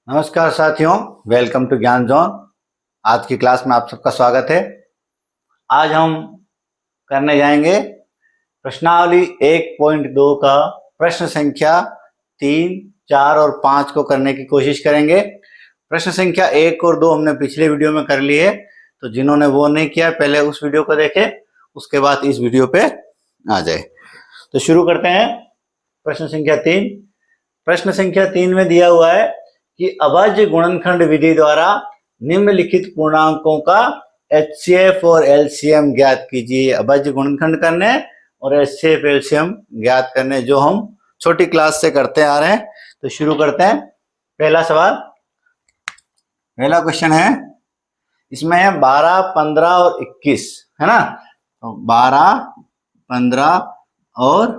नमस्कार साथियों, welcome to ज्ञान जोन। आज की क्लास में आप सबका स्वागत है। आज हम करने जाएंगे प्रश्नावली 1.2 का प्रश्न संख्या 3, 4 और 5 को करने की कोशिश करेंगे। प्रश्न संख्या 1 और 2 हमने पिछले वीडियो में कर ली है, तो जिन्होंने वो नहीं किया पहले उस वीडियो को देखें, उसके बाद इस वीडियो पे आ जाए। तो शुरू करते हैं। प्रश्न संख्या 3। प्रश्न संख्या 3 में दिया हुआ है कि अभाज्य गुणनखंड विधि द्वारा निम्नलिखित पूर्णांकों का HCF और LCM ज्ञात कीजिए। अभाज्य गुणनखंड करने और HCF LCM ज्ञात करने, जो हम छोटी क्लास से करते आ रहे हैं। तो शुरू करते हैं। पहला सवाल, पहला क्वेश्चन है, इसमें है 12, 15 और 21, है ना। तो 12, 15 और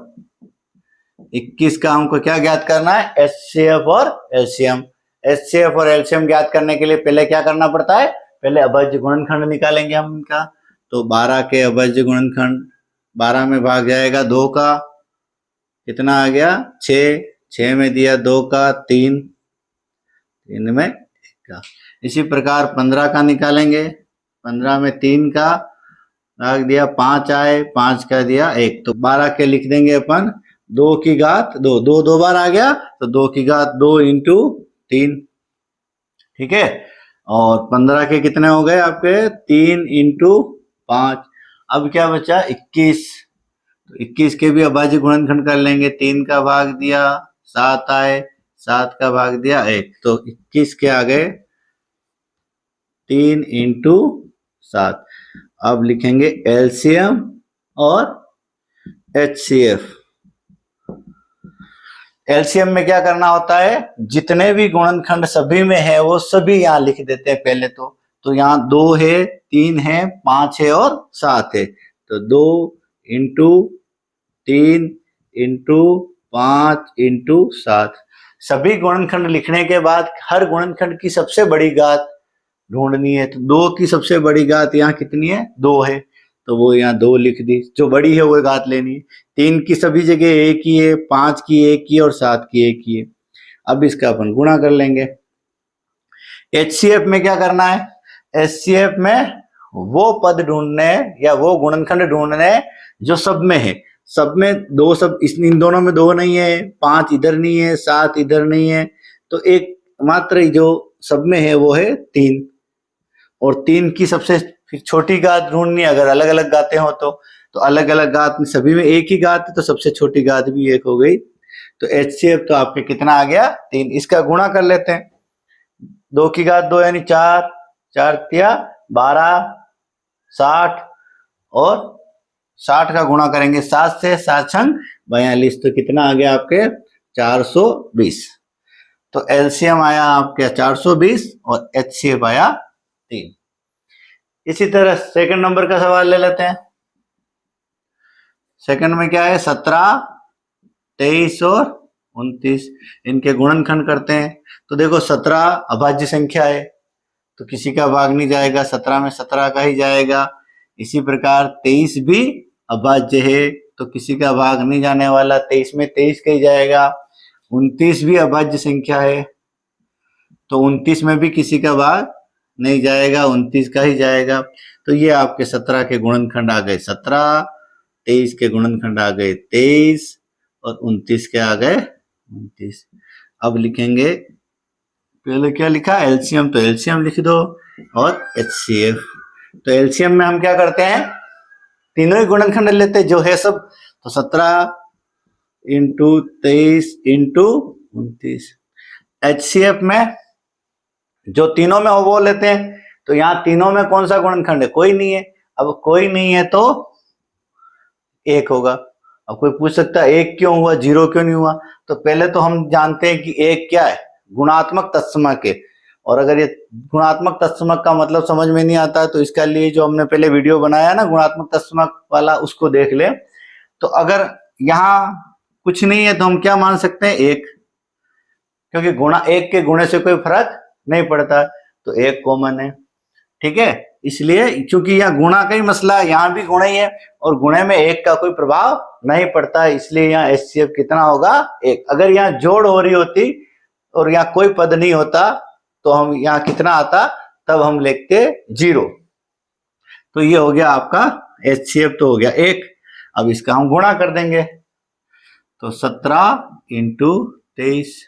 21 का हमको क्या ज्ञात करना है? HCF और LCM। HCF और LCM ज्ञात करने के लिए पहले क्या करना पड़ता है? पहले अभाज्य गुणनखंड निकालेंगे हम इनका। तो 12 के अभाज्य गुणनखंड, 12 में भाग जाएगा 2 का, कितना आ गया? 6। 6 में दिया 2 का 3, 3 में 1 का। इसी प्रकार 15 का निकालेंगे। 15 में 3 का भाग दिया 5 आए, 5 का दिया 1। तो 12 के लिख देंगे अपन 2 की घात 2, 2 दो बार आ गया तो 2 की घात 2 इंटू 3, ठीक है। और 15 के कितने हो गए आपके? 3 इंटू 5। अब क्या बचा? 21। तो 21 के भी अभाज्य गुणनखंड कर लेंगे। 3 का भाग दिया 7 आए, 7 का भाग दिया 1। तो 21 के आ गए 3 इंटू 7। अब लिखेंगे LCM और HCF। LCM में क्या करना होता है? जितने भी गुणनखंड सभी में है वो सभी यहाँ लिख देते हैं पहले तो यहाँ 2 है, 3 है, 5 है और 7 है। तो 2 इंटू 3 इंटू 5 इंटू 7। सभी गुणनखंड लिखने के बाद हर गुणनखंड की सबसे बड़ी घात ढूंढनी है। तो 2 की सबसे बड़ी घात यहाँ कितनी है? 2 है, तो वो यहाँ 2 लिख दी। जो बड़ी है वो घात लेनी है। 3 की सभी जगह 1 ही है, 5 की 1 ही और 7 की 1 ही है। अब इसका अपन गुणा कर लेंगे। HCF में क्या करना है? HCF में वो पद ढूंढने या वो गुणनखंड ढूंढने जो सब में है। सब में 2, सब इन दोनों में 2 नहीं है, 5 इधर नहीं है, 7 इधर नहीं है, तो एक मात्र जो सब में है वो है 3। और 3 की सबसे छोटी घात ढूंढनी, अगर अलग अलग घातें हो तो अलग अलग घात में सभी में एक ही घात है, तो सबसे छोटी घात भी 1 हो गई। तो HCF तो आपके कितना आ गया? 3। इसका गुणा कर लेते हैं। 2 की घात 2 यानी 4, 4 तिया 12, 60 और 60 का गुणा करेंगे 7 से, 7 छंग 42। तो कितना आ गया आपके? 420। तो LCM आया आपके 420 और HCF आया 3। इसी तरह सेकंड नंबर का सवाल ले लेते हैं। सेकंड में क्या है? 17, 23 और 29, इनके गुणनखंड करते हैं। तो देखो 17 अभाज्य संख्या है तो किसी का भाग नहीं जाएगा, 17 में 17 का ही जाएगा। इसी प्रकार 23 भी अभाज्य है तो किसी का भाग नहीं जाने वाला, 23 में 23 का ही जाएगा। 29 भी अभाज्य संख्या है तो 29 में भी किसी का भाग नहीं जाएगा, 29 का ही जाएगा। तो ये आपके 17 के गुणनखंड आ गए 17, 23 के गुणनखंड आ गए 23 और 29 के आ गए 29। अब लिखेंगे, पहले क्या लिखा? LCM, तो LCM लिख दो और HCF। तो LCM में हम क्या करते हैं? तीनों ही गुणनखंड लेते हैं जो है सब। तो 17 इंटू 23 इंटू 29। HCF में जो तीनों में हो वो लेते हैं। तो यहाँ तीनों में कौन सा गुणनखंड है? कोई नहीं है। अब कोई नहीं है तो 1 होगा। अब कोई पूछ सकता है 1 क्यों हुआ, 0 क्यों नहीं हुआ? तो पहले तो हम जानते हैं कि 1 क्या है? गुणात्मक तत्समक है। और अगर ये गुणात्मक तत्समक का मतलब समझ में नहीं आता है तो इसके लिए जो हमने पहले वीडियो बनाया ना गुणात्मक तत्समक वाला, उसको देख ले। तो अगर यहाँ कुछ नहीं है तो हम क्या मान सकते हैं? 1, क्योंकि गुणा 1 के गुणे से कोई फर्क नहीं पड़ता, तो 1 कॉमन है, ठीक है। इसलिए चूंकि यहाँ गुणा का ही मसला है, यहाँ भी गुणा ही है और गुणे में 1 का कोई प्रभाव नहीं पड़ता है, इसलिए यहाँ HCF कितना होगा? 1। अगर यहाँ जोड़ हो रही होती और यहाँ कोई पद नहीं होता तो हम यहाँ कितना आता, तब हम लिखते 0। तो ये हो गया आपका HCF तो हो गया 1। अब इसका हम गुणा कर देंगे, तो 17 इंटू 23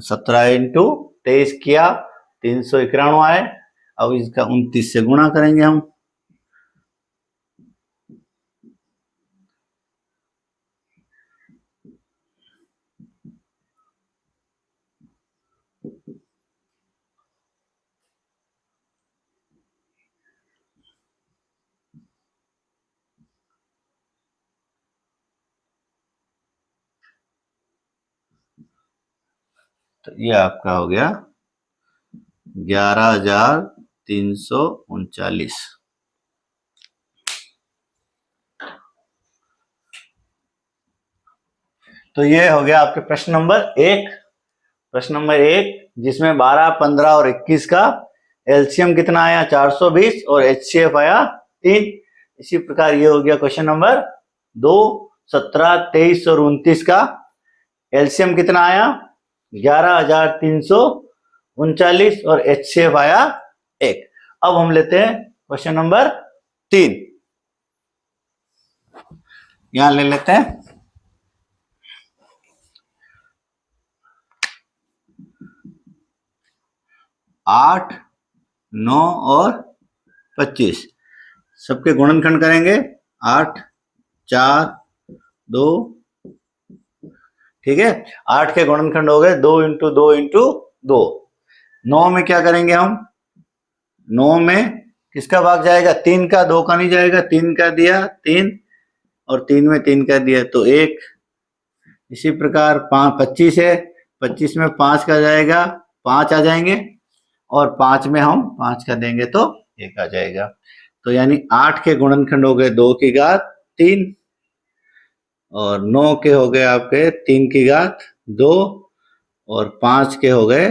17 इंटू 23 किया 391 आए। अब इसका 29 से गुणा करेंगे हम, तो ये आपका हो गया 11,339। तो ये हो गया आपके प्रश्न नंबर 1। प्रश्न नंबर 1 जिसमें 12, 15 और 21 का एलसीएम कितना आया 420 और एचसीएफ आया 3। इसी प्रकार ये हो गया क्वेश्चन नंबर 2, 17, 23 और 29 का एलसीएम कितना आया 11,339 और एचसीएफ आया 1। अब हम लेते हैं क्वेश्चन नंबर 3, यहां ले लेते हैं। आठ, 9 और 25 सबके गुणनखंड करेंगे। 8, 4, 2, ठीक है। 8 के गुणनखंड हो गए 2 इंटू 2 इंटू 2। 9 में क्या करेंगे हम, 9 में किसका भाग जाएगा, 3 का, 2 का नहीं जाएगा। 3 का दिया 3 और 3 में 3 का दिया तो 1। इसी प्रकार 25 है, 25 में 5 का जाएगा 5 आ जाएंगे और 5 में हम 5 का देंगे तो 1 आ जाएगा। तो यानी 8 के गुणनखंड हो गए 2 की घात 3 और 9 के हो गए आपके 3 की घात 2 और 5 के हो गए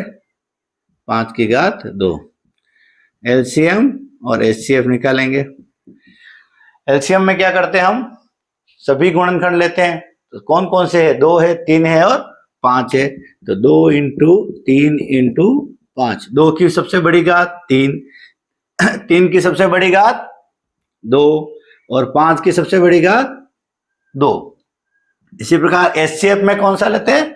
5 की घात 2। एलसीएम और एचसीएफ निकालेंगे। एलसीएम में क्या करते हैं, हम सभी गुणनखंड लेते हैं। तो कौन कौन से है, 2 है, 3 है और 5 है। तो 2 इंटू 3 इंटू 5, 2 की सबसे बड़ी घात 3, 3 की सबसे बड़ी घात 2 और 5 की सबसे बड़ी घात 2। इसी प्रकार एचसीएफ में कौन सा लेते हैं,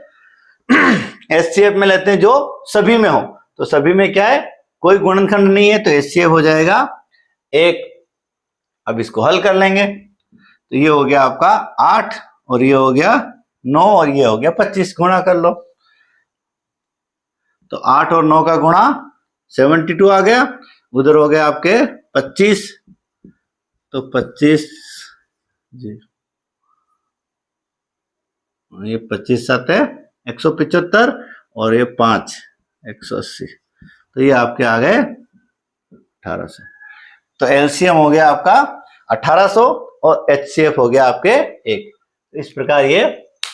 एचसीएफ में लेते हैं जो सभी में हो। तो सभी में क्या है, कोई गुणनखंड नहीं है तो एचसीएफ हो जाएगा 1। अब इसको हल कर लेंगे तो ये हो गया आपका 8 और ये हो गया 9 और ये हो गया 25। गुणा कर लो तो 8 और 9 का गुणा 72 आ गया। उधर हो गया आपके 25, तो 25 जी, ये 25 साथ है 175 और ये 5 180। तो ये आपके आ गए 1800। तो एलसीएम हो गया आपका 1800 और एचसीएफ हो गया आपके 1। इस प्रकार ये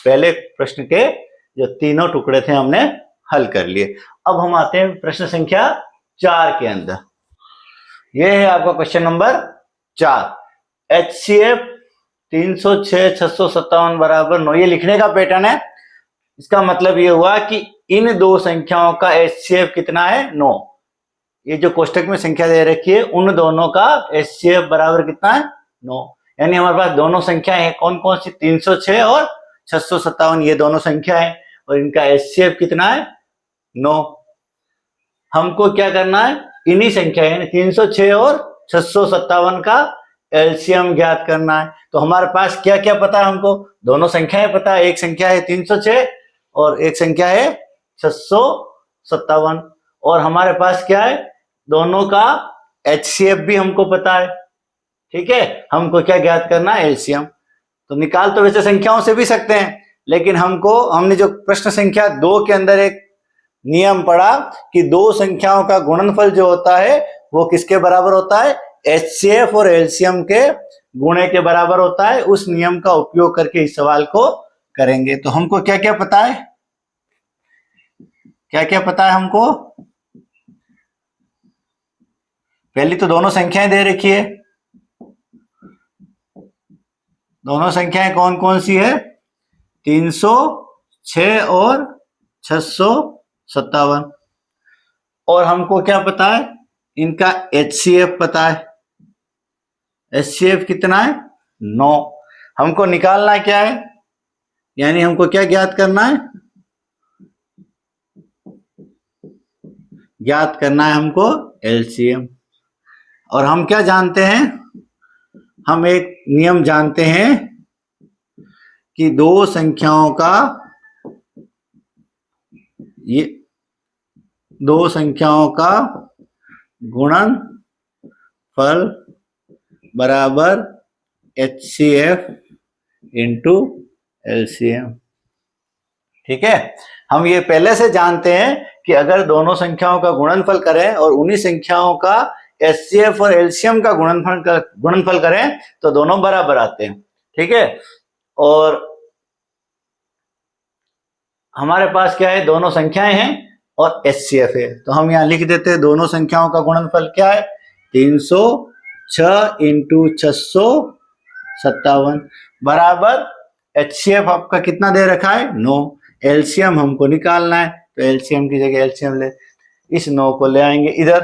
पहले प्रश्न के जो तीनों टुकड़े थे हमने हल कर लिए। अब हम आते हैं प्रश्न संख्या 4 के अंदर। ये है आपका क्वेश्चन नंबर 4। एचसीएफ 306 657 बराबर 9। ये लिखने का पैटर्न है। इसका मतलब ये हुआ कि इन दो संख्याओं का एचसीएफ कितना है 9। ये जो कोष्टक में संख्या दे रखी है उन दोनों का एचसीएफ बराबर कितना है 9। यानी हमारे पास दोनों संख्या है, कौन कौन सी, 306 और 657, ये दोनों संख्या है और इनका एचसीएफ कितना है 9। हमको क्या करना है, इन्हीं संख्या यानी 306 और 657 का एलसीएम ज्ञात करना है। तो हमारे पास क्या क्या पता है, हमको दोनों संख्याएं पता है। एक संख्या है 306 और एक संख्या है 657 और हमारे पास क्या है, दोनों का एचसीएफ भी हमको पता है। ठीक है, हमको क्या ज्ञात करना है, एलसीएम। तो निकाल तो वैसे संख्याओं से भी सकते हैं, लेकिन हमने जो प्रश्न संख्या 2 के अंदर एक नियम पढ़ा कि दो संख्याओं का गुणनफल जो होता है वो किसके बराबर होता है, एचसीएफ और एलसीएम के गुणे के बराबर होता है। उस नियम का उपयोग करके इस सवाल को करेंगे। तो हमको क्या क्या पता है, क्या क्या पता है हमको, पहली तो दोनों संख्याएं दे रखी है, दोनों संख्याएं कौन कौन सी है, 306 और 657। और हमको क्या पता है, इनका HCF पता है, HCF कितना है, 9। हमको निकालना क्या है, यानी हमको क्या ज्ञात करना है, ज्ञात करना है हमको LCM। और हम क्या जानते हैं, हम एक नियम जानते हैं कि दो संख्याओं का गुणनफल बराबर HCF इंटू LCM। ठीक है, हम ये पहले से जानते हैं कि अगर दोनों संख्याओं का गुणनफल करें और उन्हीं संख्याओं का HCF और LCM का गुणनफल करें तो दोनों बराबर आते हैं। ठीक है, और हमारे पास क्या है, दोनों संख्याएं हैं और HCF है, तो हम यहां लिख देते हैं दोनों संख्याओं का गुणनफल क्या है, 306 इंटू 657 बराबर HCF आपका कितना दे रखा है, 9। LCM हमको निकालना है, तो LCM की जगह LCM ले, इस 9 को ले आएंगे इधर,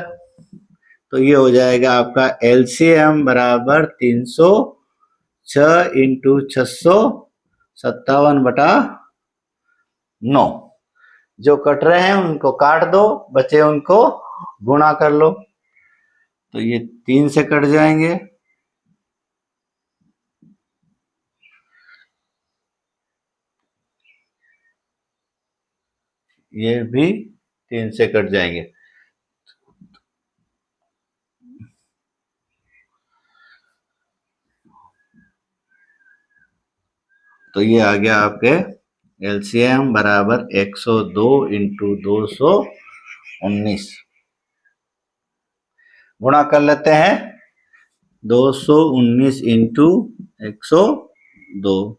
तो ये हो जाएगा आपका LCM बराबर 306 इंटू 657 बटा 9। जो कट रहे हैं उनको काट दो, बचे उनको गुणा कर लो, तो ये 3 से कट जाएंगे, ये भी 3 से कट जाएंगे, तो ये आ गया आपके LCM बराबर 102 इंटू 219। गुणा कर लेते हैं, 219 इंटू 102,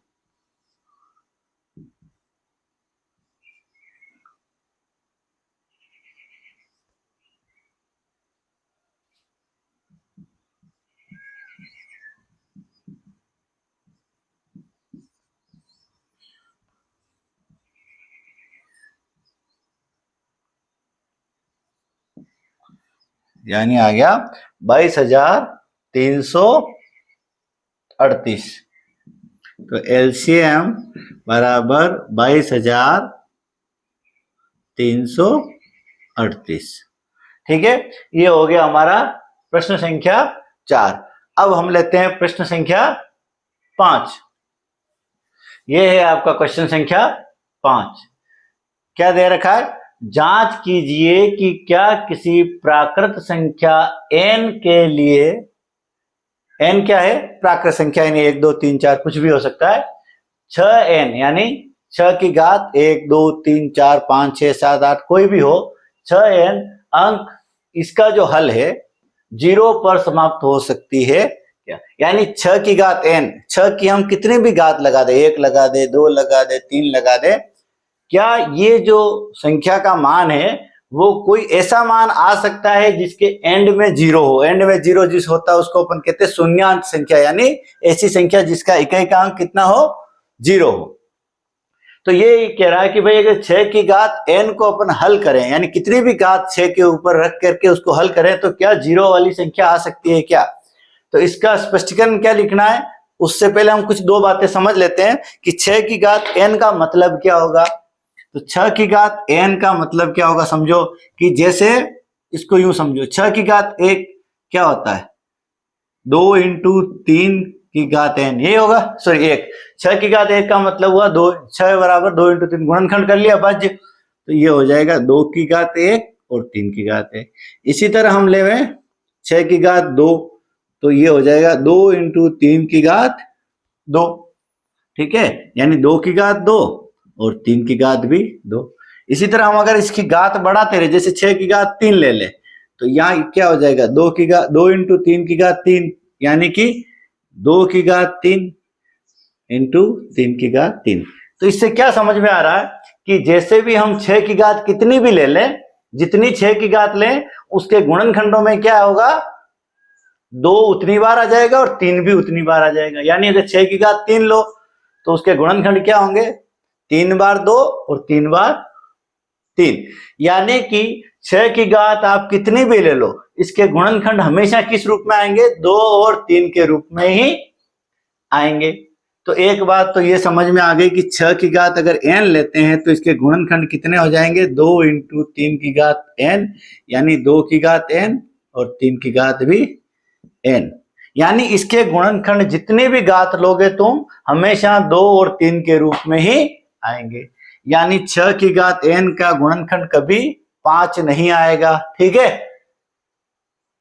यानी आ गया 22,338। तो LCM बराबर 22,338। ठीक है, ये हो गया हमारा प्रश्न संख्या 4। अब हम लेते हैं प्रश्न संख्या 5। ये है आपका क्वेश्चन संख्या 5। क्या दे रखा है, जांच कीजिए कि क्या किसी प्राकृत संख्या n के लिए, n क्या है, प्राकृत संख्या, यानी 1 2 3 4 कुछ भी हो सकता है, 6n यानी 6 की घात 1 2 3 4 5 6 7 8 कोई भी हो, 6n अंक इसका जो हल है 0 पर समाप्त हो सकती है क्या, यानी 6 की घात n, 6 की हम कितने भी घात लगा दे, 1 लगा दे, 2 लगा दे, 3 लगा दे, क्या ये जो संख्या का मान है वो कोई ऐसा मान आ सकता है जिसके एंड में 0 हो, एंड में 0 जिस होता है उसको अपन कहते हैं शून्यांक संख्या, यानी ऐसी संख्या जिसका इकाई का अंक कितना हो, 0 हो। तो ये कह रहा है कि भाई अगर 6 की घात n को अपन हल करें, यानी कितनी भी घात 6 के ऊपर रख करके उसको हल करें, तो क्या 0 वाली संख्या आ सकती है क्या। तो इसका स्पष्टीकरण क्या लिखना है, उससे पहले हम कुछ 2 बातें समझ लेते हैं कि 6 की घात n का मतलब क्या होगा। तो 6 की घात n का मतलब क्या होगा, समझो कि जैसे इसको यूं समझो, 6 की घात 1 क्या होता है, 2 इंटू 3 की घात n, ये होगा, सॉरी 1, 6 की घात 1 का मतलब हुआ 2, 6 बराबर 2 इंटू 3, गुणनखंड कर लिया भाज्य, तो ये हो जाएगा 2 की घात 1 और 3 की घात 1। इसी तरह हम ले 6 की घात 2, तो ये हो जाएगा 2 इंटू 3 की घात 2। ठीक है, यानी 2 की घात 2 और 3 की घात भी 2। इसी तरह हम अगर इसकी घात बढ़ाते रहे, जैसे 6 की घात 3 ले ले, तो यहाँ क्या हो जाएगा, 2 इंटू 3 की घात 3, यानी कि 2 की घात 3 इंटू 3 की घात 3। तो इससे क्या समझ में आ रहा है कि जैसे भी हम 6 की घात कितनी भी ले लें, जितनी 6 की घात लें उसके गुणनखंडों में क्या होगा, 2 उतनी बार आ जाएगा और 3 भी उतनी बार आ जाएगा। यानी अगर 6 की घात 3 लो तो उसके गुणनखंड क्या होंगे? 3 बार 2 और 3 बार 3। यानी कि 6 की घात आप कितनी भी ले लो, इसके गुणनखंड हमेशा किस रूप में आएंगे? 2 और 3 के रूप में ही आएंगे। तो एक बात तो ये समझ में आ गई कि 6 की घात अगर n लेते हैं तो इसके गुणनखंड कितने हो जाएंगे? 2 इंटू 3 की घात n, यानी 2 की घात n और 3 की घात भी n। यानी इसके गुणनखंड जितने भी घात लोगे तुम हमेशा 2 और 3 के रूप में ही आएंगे। यानी 6 की घात n का गुणनखंड कभी 5 नहीं आएगा। ठीक है,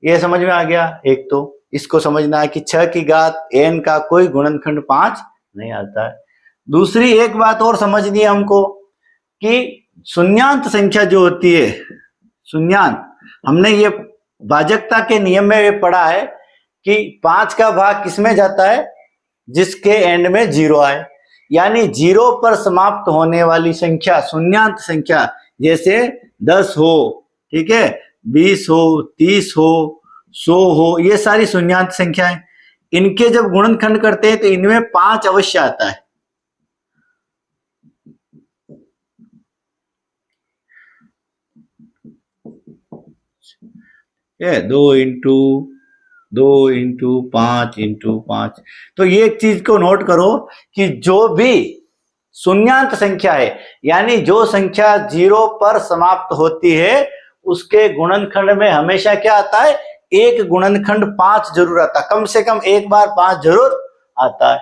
ये समझ में आ गया। एक तो इसको समझना है कि 6 की घात n का कोई गुणनखंड 5 नहीं आता है। दूसरी एक बात और समझनी है हमको कि शून्यांत संख्या जो होती है, शून्यांत, हमने ये भाजकता के नियम में ये पढ़ा है कि 5 का भाग किसमें जाता है? जिसके एंड में 0 आए। यानी 0 पर समाप्त होने वाली संख्या शून्यांत संख्या, जैसे 10 हो, ठीक है, 20 हो, 30 हो, 100 हो, ये सारी शून्यांत संख्याएं, इनके जब गुणनखंड करते हैं तो इनमें 5 अवश्य आता है। ये 2 इंटू 5। तो ये एक चीज को नोट करो कि जो भी शून्यांत संख्या है, यानी जो संख्या 0 पर समाप्त होती है, उसके गुणनखंड में हमेशा क्या आता है? एक गुणनखंड 5 जरूर आता है, कम से कम एक बार 5 जरूर आता है।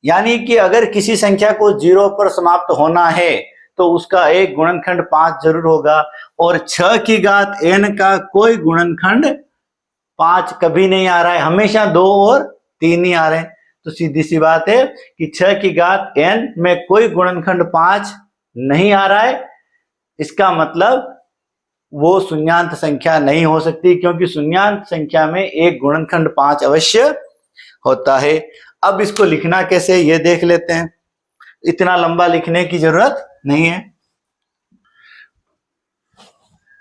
यानी कि अगर किसी संख्या को 0 पर समाप्त होना है तो उसका एक गुणनखंड 5 जरूर होगा। और 6 की घात n का कोई गुणनखंड 5 कभी नहीं आ रहा है, हमेशा 2 और 3 ही आ रहे हैं। तो सीधी सी बात है कि 6 की घात n में कोई गुणनखंड 5 नहीं आ रहा है। इसका मतलब वो शून्यांत संख्या नहीं हो सकती, क्योंकि शून्यांत संख्या में एक गुणनखंड 5 अवश्य होता है। अब इसको लिखना कैसे ये देख लेते हैं। इतना लंबा लिखने की जरूरत नहीं है।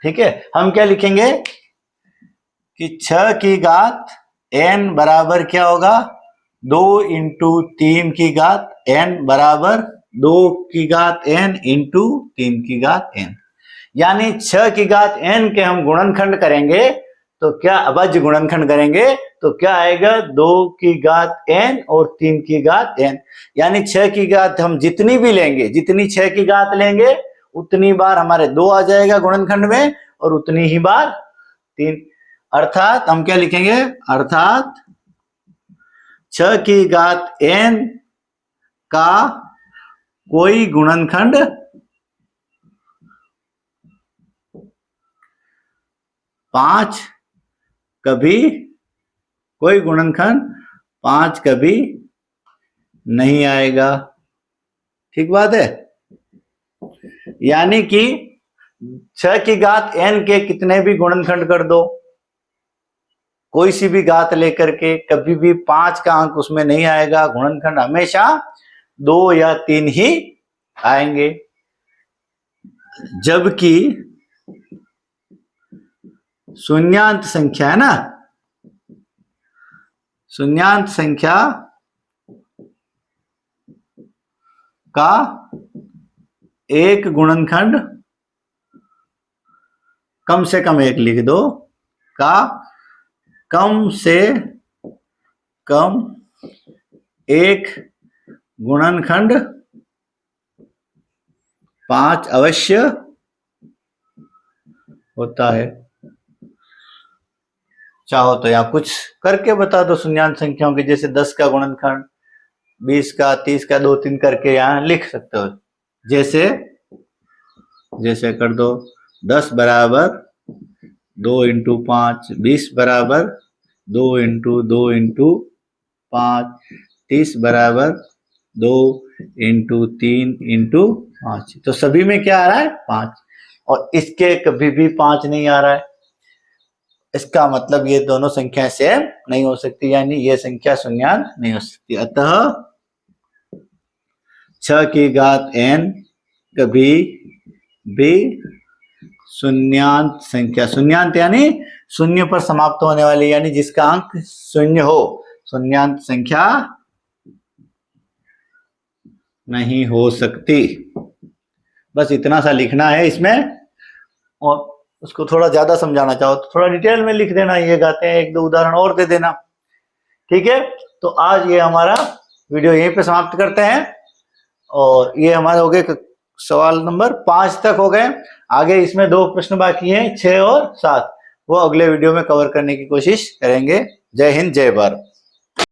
ठीक है, हम क्या लिखेंगे कि 6 की घात n बराबर क्या होगा? 2 इंटू 3 की घात n बराबर 2 की घात n इंटू 3 की घात n। यानी 6 की घात n के हम गुणनखंड करेंगे तो क्या अभाज्य गुणनखंड करेंगे तो क्या आएगा? 2 की घात n और 3 की घात n। यानी 6 की घात हम जितनी भी लेंगे, जितनी 6 की घात लेंगे उतनी बार हमारे 2 आ जाएगा गुणनखंड में और उतनी ही बार 3। अर्थात हम क्या लिखेंगे? अर्थात 6 की घात n का कोई गुणनखंड 5 कभी, कोई गुणनखंड 5 कभी नहीं आएगा। ठीक बात है। यानी कि 6 की घात n के कितने भी गुणनखंड कर दो, कोई सी भी घात लेकर के, कभी भी 5 का अंक उसमें नहीं आएगा। गुणनखंड हमेशा 2 या 3 ही आएंगे। जबकि शून्यांत संख्या है ना, शून्यांत संख्या का एक गुणनखंड, कम से कम एक लिख दो, का कम से कम एक गुणनखंड 5 अवश्य होता है। चाहो तो यहाँ कुछ करके बता दो शून्यांत संख्याओं के, जैसे 10 का गुणनखंड, 20 का, 30 का, 2 3 करके यहाँ लिख सकते हो। जैसे कर दो 10 बराबर 2 इंटू 5, 20 बराबर 2 इंटू 2 इंटू 5, 30 बराबर 2 इंटू 3 इंटू 5। तो सभी में क्या आ रहा है? 5। और इसके कभी भी 5 नहीं आ रहा है। इसका मतलब ये दोनों संख्या सेम नहीं हो सकती, यानी ये संख्या शून्यांत नहीं हो सकती। अतः 6 की घात n कभी भी शून्यांत संख्या, शून्यांत यानी शून्य पर समाप्त होने वाली, यानी जिसका अंक शून्य हो, शून्यांत संख्या नहीं हो सकती। बस इतना सा लिखना है इसमें, और उसको थोड़ा ज्यादा समझाना चाहो तो थोड़ा डिटेल में लिख देना, ये गाते हैं एक दो उदाहरण और दे देना। ठीक है, तो आज ये हमारा वीडियो यहीं पे समाप्त करते हैं, और ये हमारे हो गए सवाल नंबर 5 तक हो गए। आगे इसमें 2 प्रश्न बाकी हैं, 6 और 7, वो अगले वीडियो में कवर करने की कोशिश करेंगे। जय हिंद, जय भारत।